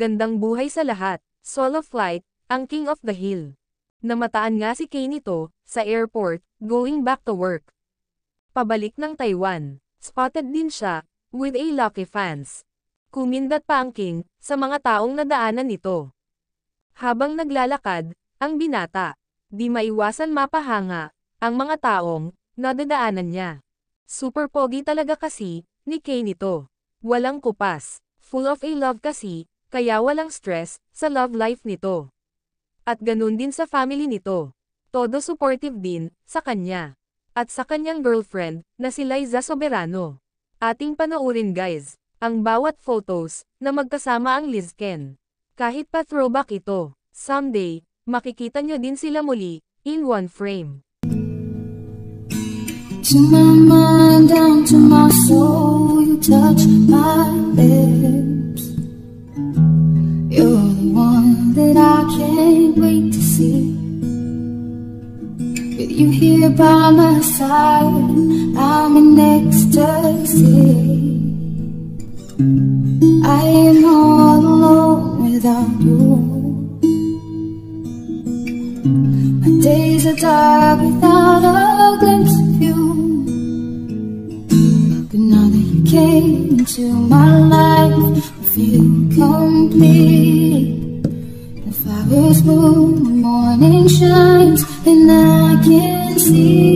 magandang buhay sa lahat. Solo flight, ang king of the hill. Namataan nga si Kay nito, sa airport, going back to work. Pabalik ng Taiwan. Spotted din siya, with a lucky fans. Kumindat pa ang king, sa mga taong nadaanan nito. Habang naglalakad, ang binata, di maiwasan mapahanga, ang mga taong, nadadaanan niya. Super pogi talaga kasi, ni Kay nito. Walang kupas, full of a love kasi, kaya walang stress, sa love life nito. At ganun din sa family nito. Todo supportive din, sa kanya. At sa kanyang girlfriend, na si Liza Soberano. Ating panoorin guys, ang bawat photos, na magkasama ang Lizken. Kahit pa throwback ito, someday, makikita nyo din sila muli, in one frame. To my mind, down to my soul, you touch my lips. You're the one that I can't wait to see. With you here by my side, I'm in ecstasy. I am all alone without you. My days are dark without a glimpse of you. But now that you came into my life, I feel complete. The flowers bloom, the morning shines, and I can see